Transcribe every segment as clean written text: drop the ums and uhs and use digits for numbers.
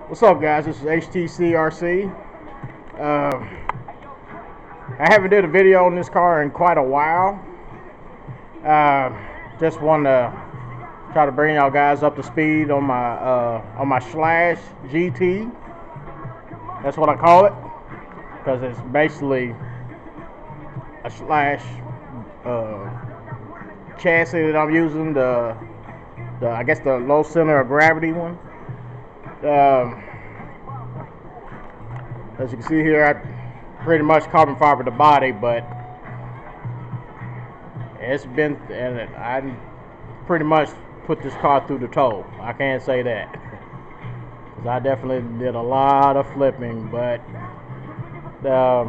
What's up, guys? This is Htcrc. I haven't did a video on this car in quite a while. Just want to try to bring y'all guys up to speed on my Slash GT. That's what I call it, because it's basically a Slash chassis that I'm using. The I guess the low center of gravity one. As you can see here, I pretty much carbon fiber the body, but it's been, and I pretty much put this car through the toe. I can't say that, because I definitely did a lot of flipping, but I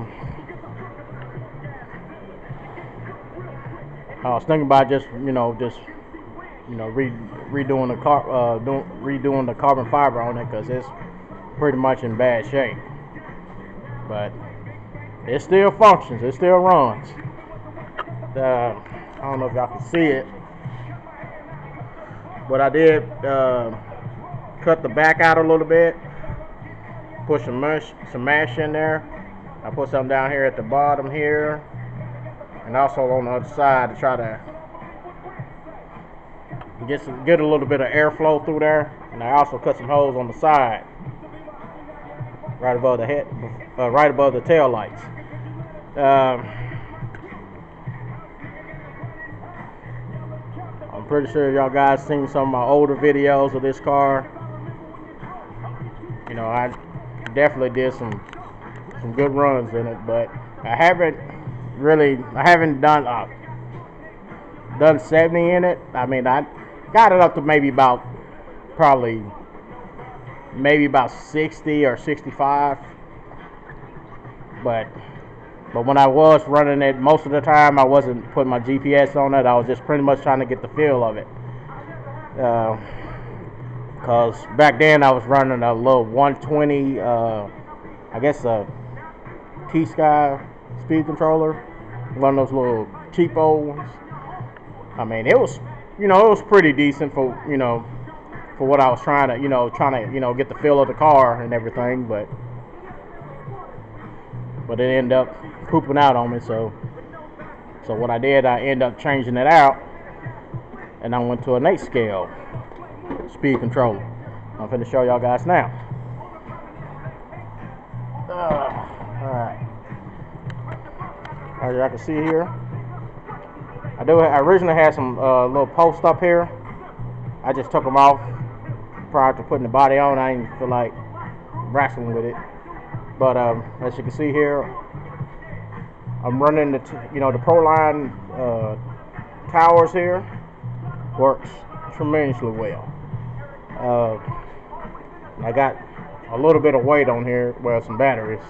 was thinking about just redoing the redoing the carbon fiber on it, because it's pretty much in bad shape. But it still functions, it still runs. I don't know if y'all can see it, but I did cut the back out a little bit, put some mash in there. I put some down here at the bottom here, and also on the other side to try to get a little bit of airflow through there. And I also cut some holes on the side, right above the head, right above the tail lights. I'm pretty sure y'all guys seen some of my older videos of this car. You know, I definitely did some good runs in it, but I haven't done 70 in it. I mean, I got it up to maybe about 60 or 65. But when I was running it, most of the time I wasn't putting my GPS on it. I was just pretty much trying to get the feel of it. Because back then I was running a little 120, I guess a Htcrc speed controller, one of those little cheapo ones. I mean, it was pretty decent for what I was trying to get the feel of the car and everything, but it ended up pooping out on me. So what I did, I ended up changing it out, and I went to an 8 scale speed controller. I'm finna show y'all guys now. Alright, as y'all can see here, I originally had some little posts up here. I just took them off prior to putting the body on. I didn't feel like wrestling with it. But as you can see here, I'm running the Proline towers here. Works tremendously well. I got a little bit of weight on here, well, some batteries.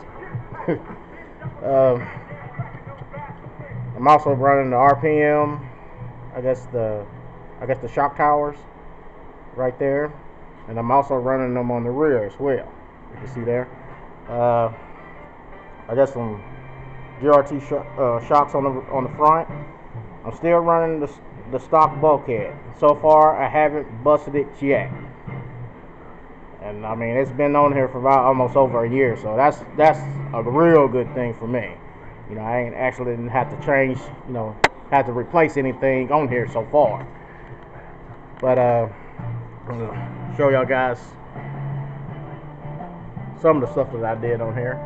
I'm also running the RPM, I guess the shock towers right there, and I'm also running them on the rear as well. You can see there. I got some GRT shocks on the front. I'm still running the stock bulkhead. So far, I haven't busted it yet. And I mean, it's been on here for about almost over a year, so that's a real good thing for me. I ain't actually didn't have to change, have to replace anything on here so far. But I'm gonna show y'all guys some of the stuff that I did on here.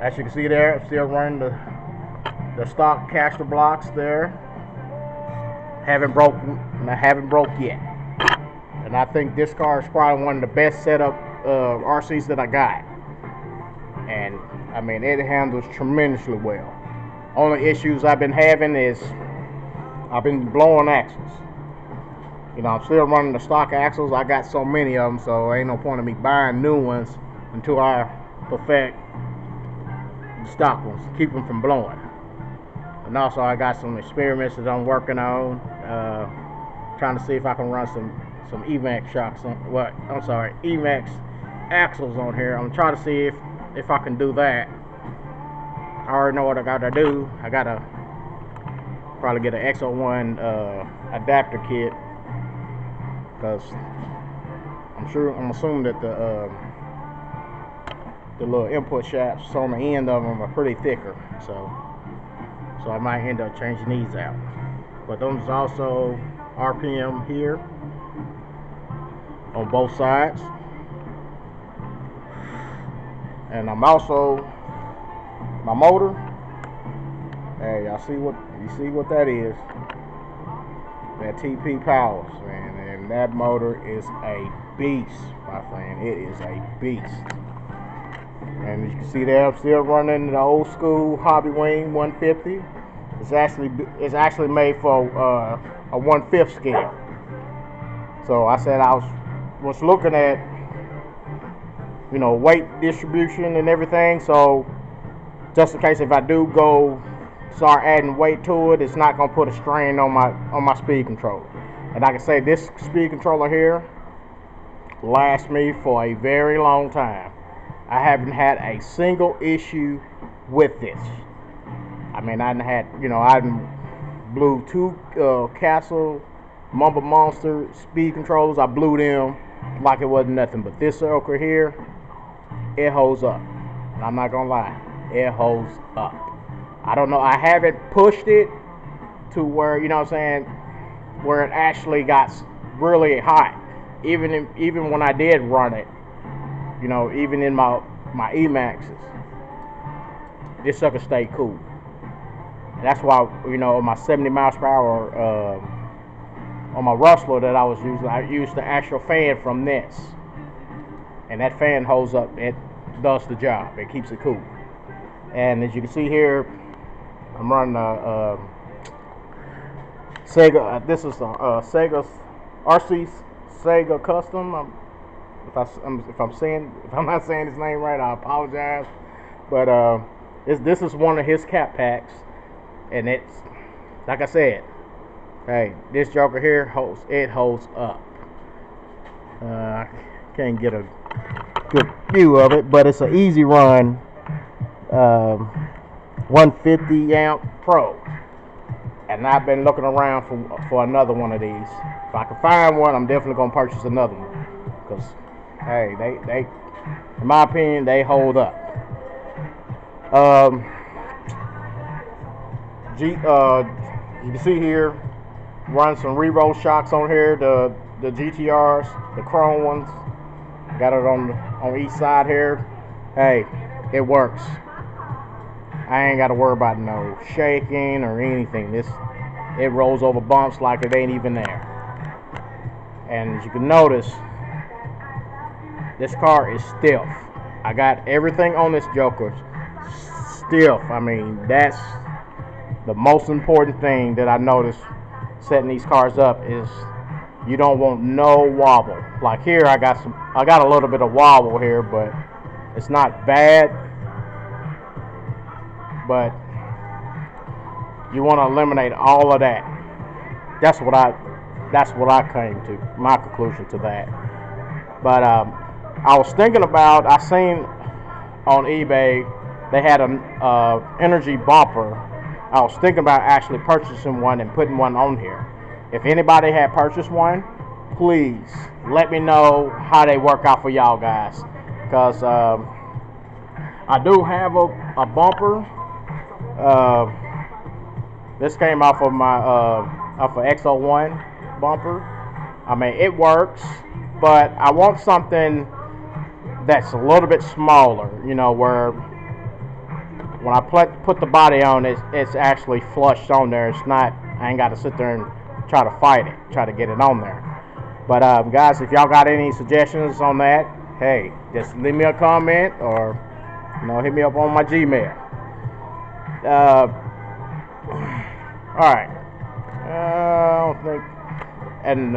As you can see there, I'm still running the stock caster blocks there. Haven't broke yet. And I think this car is probably one of the best setup RCs that I got. And I mean, it handles tremendously well. Only issues I've been having is I've been blowing axles. I'm still running the stock axles. I got so many of them, so ain't no point in me buying new ones until I perfect the stock ones, keep them from blowing. And also, I got some experiments that I'm working on, trying to see if I can run some EMAX shocks EMAX axles on here. I'm trying to see if I can do that. I already know what I gotta do. I gotta probably get an XO1 adapter kit, because I'm assuming that the little input shafts on the end of them are pretty thicker, so I might end up changing these out. But those also RPM here on both sides, and I'm also my motor. Hey, y'all see what that is? That TP Powers, man, and that motor is a beast, my friend. It is a beast. And as you can see there, I'm still running the old school Hobby Wing 150. It's actually made for a 1/5 scale. So I said I was looking at, you know, weight distribution and everything. So just in case if I do go start adding weight to it, it's not gonna put a strain on my speed controller. And I can say this speed controller here lasts me for a very long time. I haven't had a single issue with this. I mean, I blew two Castle Mumble Monster speed controllers. I blew them like it wasn't nothing. But this sucker here, it holds up. And I'm not gonna lie, it holds up. I don't know, I haven't pushed it to where, you know what I'm saying, where it actually got really hot. Even when I did run it, you know, even in my Emaxes, this sucker stayed cool. That's why, you know, my 70 miles per hour on my Rustler that I was using, I used the actual fan from this, and that fan holds up. It does the job. It keeps it cool. And as you can see here, I'm running a Sega. This is a Sega RC Sega Custom. If I'm not saying his name right, I apologize. But this is one of his cap packs, and it's like I said. Hey, this joker here holds up. I can't get a good view of it, but it's an easy run 150 amp Pro, and I've been looking around for another one of these. If I can find one, I'm definitely gonna purchase another one, because hey, they in my opinion, they hold up. You can see here, run some re-roll shocks on here, the GTRs, the chrome ones. Got it on each side here. Hey, it works. I ain't got to worry about no shaking or anything. It rolls over bumps like it ain't even there. And as you can notice, this car is stiff. I got everything on this joker stiff. I mean, that's the most important thing that I noticed setting these cars up is you don't want no wobble. Like here, I got a little bit of wobble here, but it's not bad. But you want to eliminate all of that. That's what I came to, my conclusion to that. But I was thinking about, I seen on eBay they had an energy bumper. I was thinking about actually purchasing one and putting one on here. If anybody had purchased one, please let me know how they work out for y'all guys, because I do have a bumper. This came off of my X01 bumper. I mean, it works, but I want something that's a little bit smaller, you know, where when I put the body on, it's actually flushed on there. It's not, I ain't got to sit there and try to fight it, try to get it on there. But guys, if y'all got any suggestions on that, hey, just leave me a comment, or, you know, hit me up on my Gmail. All right. I don't think. And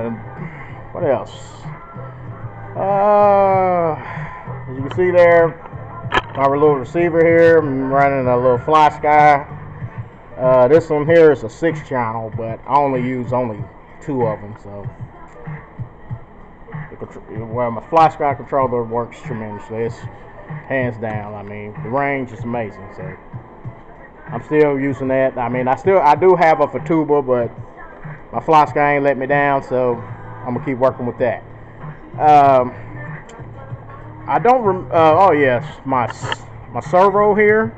what else? As you can see there, our little receiver here. I'm running a little Fly Sky. This one here is a 6-channel, but I only use 2 of them. So, well, my Fly Sky controller works tremendously. It's hands down. I mean, the range is amazing. So, I'm still using that. I mean, I do have a Fatuba, but my Fly Sky ain't let me down, so I'm gonna keep working with that. I don't. Oh yes, my servo here.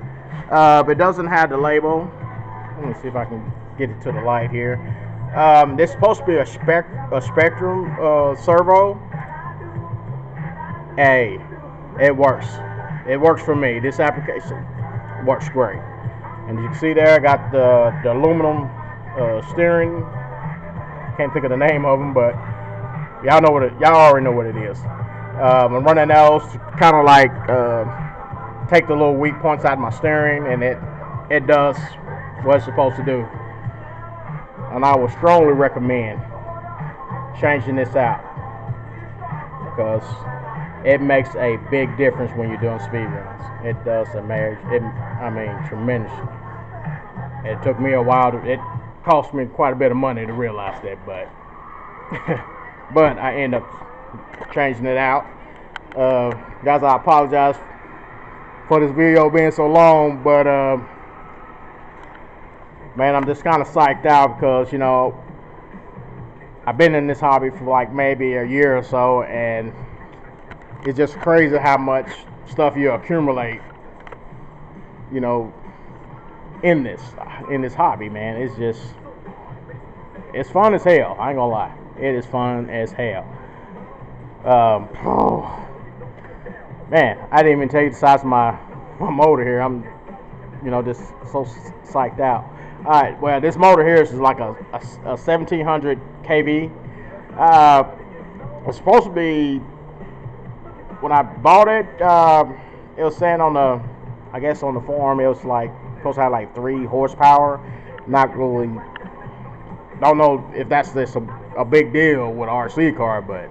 It doesn't have the label. Let me see if I can get it to the light here. This is supposed to be a Spectrum servo. Hey, it works. It works for me. This application works great. And you can see there, I got the aluminum steering. Can't think of the name of them, but y'all know what y'all already know what it is. I'm running those to kind of like take the little weak points out of my steering, and it does what it's supposed to do. And I would strongly recommend changing this out because it makes a big difference when you're doing speed runs. It does tremendously. It took me a while it cost me quite a bit of money to realize that, but but I end up changing it out. Guys, I apologize for this video being so long, but man, I'm just kind of psyched out because, you know, I've been in this hobby for like maybe a year or so, and it's just crazy how much stuff you accumulate, you know, in this hobby, man. It's fun as hell. I ain't gonna lie, it is fun as hell. Man, I didn't even tell you the size of my motor here. I'm, you know, just so psyched out. All right, well, this motor here is like a 1700 kV. It's supposed to be, when I bought it, it was saying on the, I guess on the form, it was like supposed to have like 3 horsepower. Not really, don't know if that's just a big deal with an RC car, but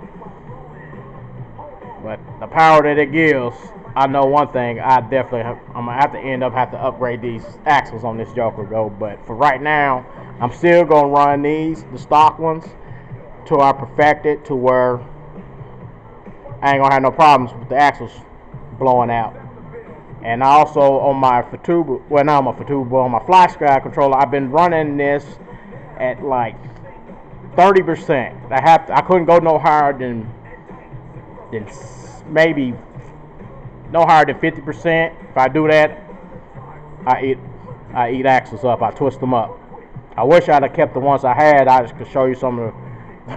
the power that it gives, I know one thing. I'm gonna have to upgrade these axles on this Joker go. But for right now, I'm still gonna run the stock ones till I perfect it to where I ain't gonna have no problems with the axles blowing out. And also on my Fatuba, well, not on my Fatuba, but on my Fly Sky controller, I've been running this at like 30%. I couldn't go no higher than maybe no higher than 50%. If I do that, I eat axles up. I twist them up. I wish I'd have kept the ones I had. I just could show you some of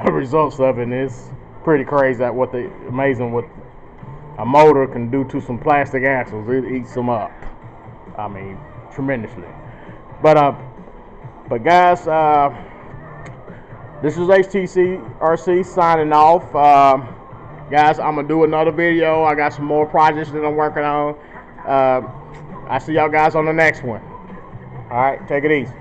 the results of it. And it's pretty crazy at amazing what a motor can do to some plastic axles. It eats them up. I mean, tremendously. But guys, this is Htcrc signing off. Guys, I'm gonna do another video. I got some more projects that I'm working on. I see y'all guys on the next one. All right, take it easy.